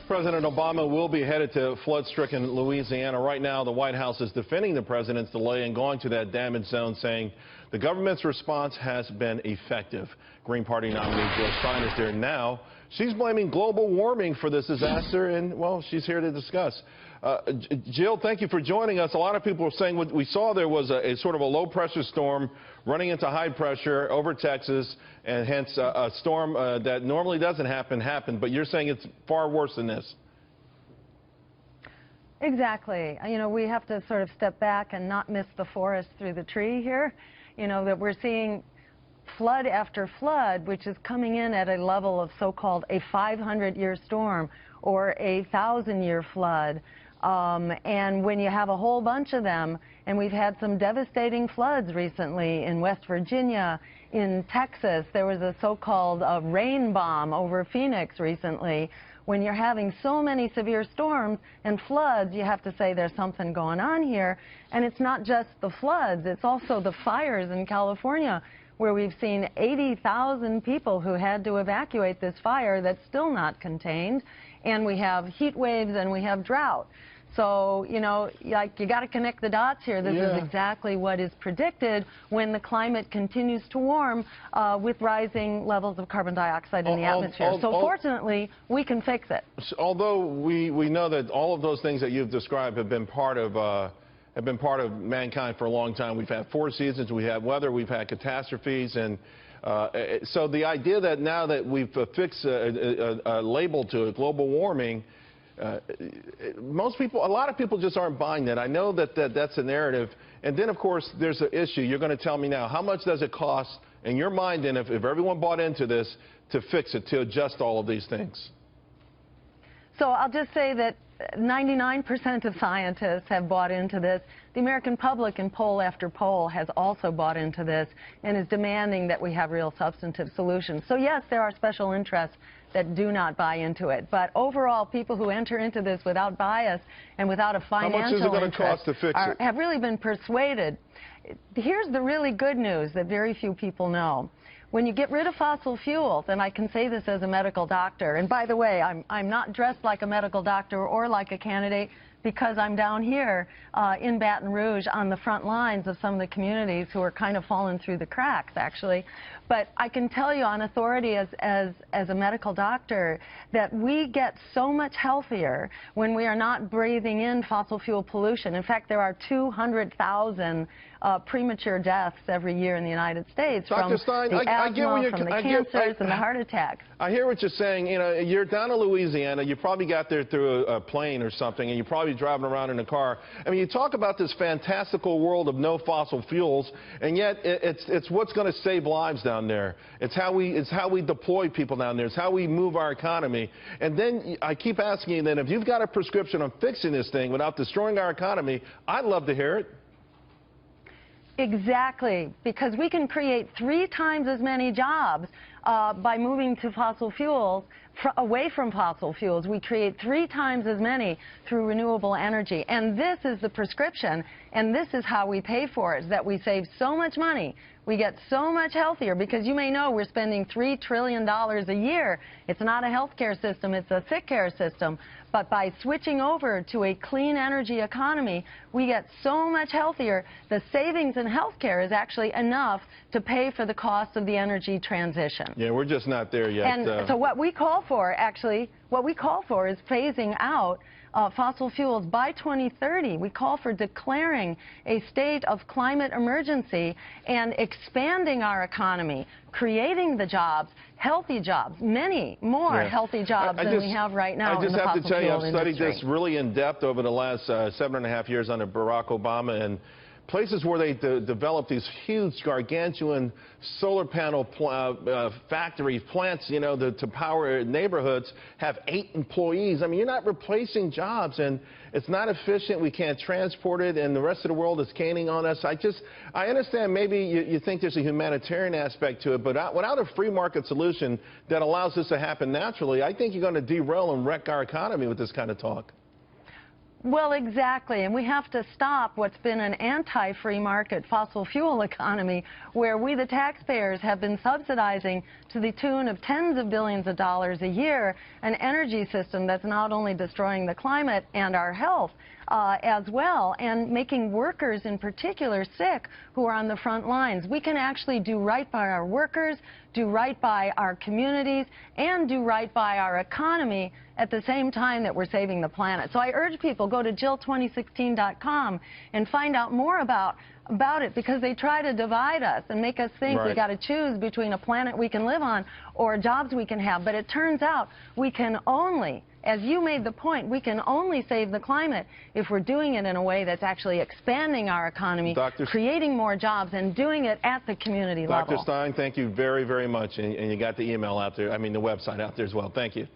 President Obama will be headed to flood-stricken Louisiana. Right now, the White House is defending the president's delay in going to that damaged zone, saying the government's response has been effective. Green Party nominee Jill Stein is there now. She's blaming global warming for this disaster, and, well, she's here to discuss. Jill, thank you for joining us. A lot of people are saying what we saw there was a sort of a low-pressure storm running into high pressure over Texas, and hence a storm that normally doesn't happen happened. But you're saying it's far worse than this. Exactly. You know, we have to sort of step back and not miss the forest through the tree here. You know, that we're seeing flood after flood, which is coming in at a level of so-called a 500-year storm or a 1,000-year flood. And when you have a whole bunch of them, and we've had some devastating floods recently in West Virginia, in Texas, there was a so-called rain bomb over Phoenix recently. When you're having so many severe storms and floods, you have to say there's something going on here. And it's not just the floods, it's also the fires in California, where we've seen 80,000 people who had to evacuate this fire that's still not contained. And we have heat waves and we have drought. So, you know, like, you got to connect the dots here. This is exactly what is predicted when the climate continues to warm with rising levels of carbon dioxide in the atmosphere. So fortunately, we can fix it. Although we know that all of those things that you've described have been part of mankind for a long time. We've had 4 seasons, we have weather, we've had catastrophes, and so the idea that now that we've fixed a label to it, global warming, a lot of people just aren't buying that. I know that that's a narrative. And then, of course, there's an issue. You're going to tell me now, how much does it cost in your mind, and if everyone bought into this, to fix it, to adjust all of these things? So I'll just say that 99% of scientists have bought into this. The American public, in poll after poll, has also bought into this and is demanding that we have real substantive solutions. So yes, there are special interests that do not buy into it. But overall, people who enter into this without bias and without a financial interest, how much is it going to cost to fix it? Have really been persuaded. Here's the really good news that very few people know. When you get rid of fossil fuels, and I can say this as a medical doctor, and by the way, I'm not dressed like a medical doctor or like a candidate, because I'm down here in Baton Rouge on the front lines of some of the communities who are kind of falling through the cracks, actually. But I can tell you on authority as a medical doctor that we get so much healthier when we are not breathing in fossil fuel pollution. In fact, there are 200,000 premature deaths every year in the United States from the asthma, from the cancers, and the heart attacks. I hear what you're saying. You know, you're down in Louisiana. You probably got there through a plane or something, and you're probably driving around in a car. I mean, you talk about this fantastical world of no fossil fuels, and yet it's what's going to save lives down there. It's how we deploy people down there. It's how we move our economy. And then I keep asking you, then, if you've got a prescription on fixing this thing without destroying our economy, I'd love to hear it. Exactly, because we can create 3 times as many jobs by moving to fossil fuels, away from fossil fuels. We create 3 times as many through renewable energy. And this is the prescription, and this is how we pay for it, that we save so much money. We get so much healthier, because you may know we're spending $3 trillion a year. It's not a health care system, it's a sick care system. But by switching over to a clean energy economy, we get so much healthier. The savings in health care is actually enough to pay for the cost of the energy transition. Yeah, we're just not there yet. And so what we call for, actually, what we call for is phasing out fossil fuels by 2030. We call for declaring a state of climate emergency and expanding our economy, creating the jobs, healthy jobs, many more healthy jobs than we have right now in the fossil fuel industry. I just have to tell you, I've studied this really in depth over the last 7.5 years under Barack Obama, and places where they develop these huge, gargantuan solar panel factories, plants, you know, to power neighborhoods, have 8 employees. I mean, you're not replacing jobs, and it's not efficient. We can't transport it, and the rest of the world is caning on us. I understand maybe you think there's a humanitarian aspect to it, but without a free market solution that allows this to happen naturally, I think you're going to derail and wreck our economy with this kind of talk. Well, exactly, and we have to stop what's been an anti-free market fossil fuel economy where we, the taxpayers, have been subsidizing to the tune of tens of billions of dollars a year an energy system that's not only destroying the climate and our health as well, and making workers in particular sick who are on the front lines. We can actually do right by our workers, do right by our communities, and do right by our economy at the same time that we're saving the planet. So I urge people, go to Jill2016.com and find out more about it, because they try to divide us and make us think we got to choose between a planet we can live on or jobs we can have. But it turns out we can only, as you made the point, we can only save the climate if we're doing it in a way that's actually expanding our economy, creating more jobs, and doing it at the community level. Dr. Stein, thank you very, very much. And you got the email out there, I mean the website out there as well. Thank you.